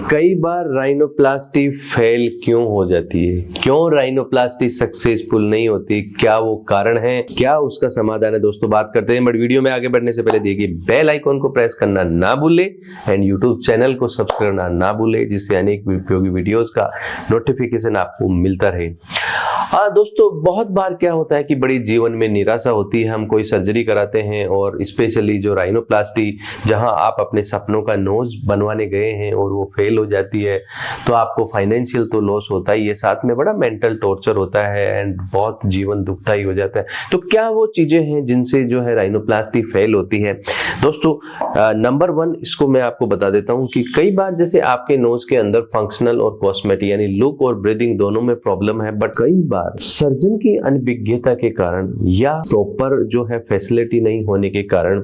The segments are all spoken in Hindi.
कई बार राइनोप्लास्टी फेल क्यों हो जाती है? क्यों राइनोप्लास्टी सक्सेसफुल नहीं होती? क्या वो कारण है? क्या उसका समाधान है? दोस्तों बात करते हैं, बट वीडियो में आगे बढ़ने से पहले देखिए बेल आइकॉन को प्रेस करना ना भूले एंड यूट्यूब चैनल को सब्सक्राइब करना ना भूले, जिससे अनेक उपयोगी वीडियोस का नोटिफिकेशन आपको मिलता रहे। दोस्तों बहुत बार क्या होता है कि बड़ी जीवन में निराशा होती है, हम कोई सर्जरी कराते हैं और स्पेशली जो राइनोप्लास्टी, जहां आप अपने सपनों का नोज बनवाने गए हैं और वो फेल हो जाती है, तो आपको फाइनेंशियल तो लॉस होता ही है, साथ में बड़ा मेंटल टॉर्चर होता है एंड बहुत जीवन दुखदायी हो जाता है। तो क्या वो चीजें हैं जिनसे जो है राइनोप्लास्टी फेल होती है? दोस्तों नंबर 1 इसको मैं आपको बता देता हूं कि कई बार जैसे आपके नोज के अंदर फंक्शनल और कॉस्मेटिक यानी लुक और ब्रीदिंग दोनों में प्रॉब्लम है, बट कई बार सर्जन की अनभिज्ञता के कारण या प्रॉपर जो है फैसिलिटी नहीं होने के कारण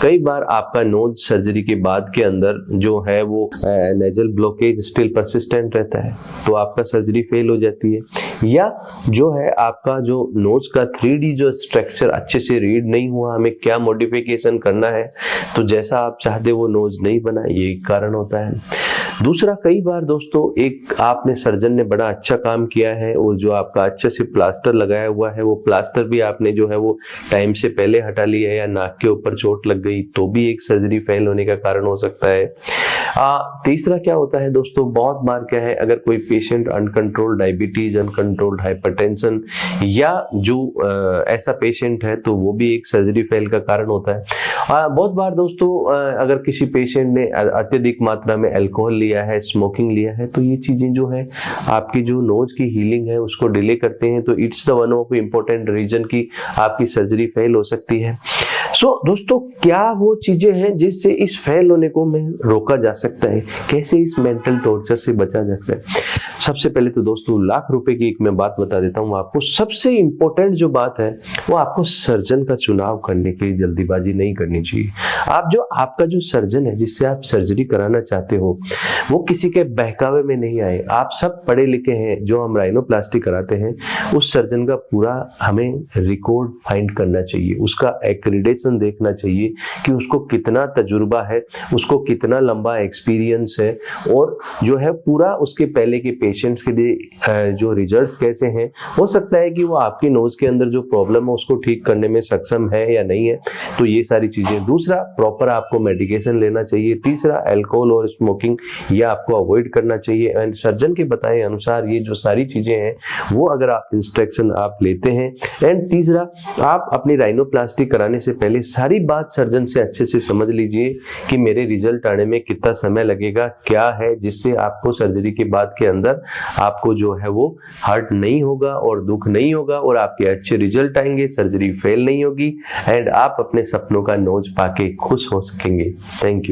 कई बार आपका नोज सर्जरी के बाद के अंदर जो है वो नेजल ब्लॉकेज स्टिल परसिस्टेंट रहता है, तो आपका सर्जरी फेल हो जाती है। या जो है आपका जो नोज का 3D जो स्ट्रक्चर अच्छे से रीड नहीं हुआ, हमें क्या मॉडिफिकेशन करना है, तो जैसा आप चाहते वो नोज नहीं बना, ये कारण होता है। दूसरा, कई बार दोस्तों एक आपने सर्जन ने बड़ा अच्छा काम किया है और जो आपका अच्छे से प्लास्टर लगाया हुआ है, वो प्लास्टर भी आपने जो है वो टाइम से पहले हटा लिया है या नाक के ऊपर चोट लग गई, तो भी एक सर्जरी फेल होने का कारण हो सकता है। तीसरा क्या होता है दोस्तों, बहुत बार क्या है, अगर कोई patient uncontrolled diabetes, uncontrolled hypertension या जो ऐसा पेशेंट है, तो वो भी एक सर्जरी फेल का कारण होता है। बहुत बार दोस्तों अगर किसी पेशेंट ने अत्यधिक मात्रा में अल्कोहल लिया है, स्मोकिंग लिया है, तो ये चीजें जो है आपकी जो नोज की हीलिंग है उसको डिले करते हैं, तो it's the one of important reason की आपकी सर्जरी फेल हो सकती है। दोस्तों क्या वो चीजें हैं जिससे इस फेल होने को में रोका जा सकता है? कैसे इस मेंटल टॉर्चर से बचा जा सकता है? सबसे पहले तो दोस्तों लाख रुपए की एक मैं बात बता देता हूं आपको। सबसे इंपॉर्टेंट जो बात है वो आपको सर्जन का चुनाव करने के लिए जल्दीबाजी नहीं करनी चाहिए। आपका जो सर्जन है जिससे आप सर्जरी कराना चाहते हो, वो किसी के बहकावे में नहीं आए। आप सब पढ़े लिखे हैं, जो हम राइनोप्लास्टी कराते हैं उस सर्जन का पूरा हमें रिकॉर्ड फाइंड करना चाहिए, उसका एक्रेडिटेशन देखना चाहिए कि उसको कितना तजुर्बा है, उसको कितना लंबा एक्सपीरियंस है, और जो है पूरा उसके पहले के पेशेंट्स के लिए जो रिजल्ट्स कैसे हैं। हो सकता है कि वो आपकी नोज के अंदर जो प्रॉब्लम है उसको ठीक करने में सक्षम है या नहीं है, तो ये सारी चीजें। दूसरा, प्रॉपर आपको मेडिकेशन लेना चाहिए। तीसरा, अल्कोहल और स्मोकिंग ये आपको अवॉइड करना चाहिए एंड सर्जन के बताए अनुसार ये जो सारी चीजें हैं वो अगर आप इंस्ट्रक्शन आप लेते हैं। एंड तीसरा, आप अपनी राइनोप्लास्टी कराने से पहले सारी बात सर्जन से अच्छे से समझ लीजिए कि मेरे रिजल्ट आने में कितना समय लगेगा, क्या है जिससे आपको सर्जरी के बाद के अंदर आपको जो है वो हर्ट नहीं होगा और दुख नहीं होगा और आपके अच्छे रिजल्ट आएंगे, सर्जरी फेल नहीं होगी एंड आप अपने सपनों का नोज पाके खुश हो सकेंगे। Thank you.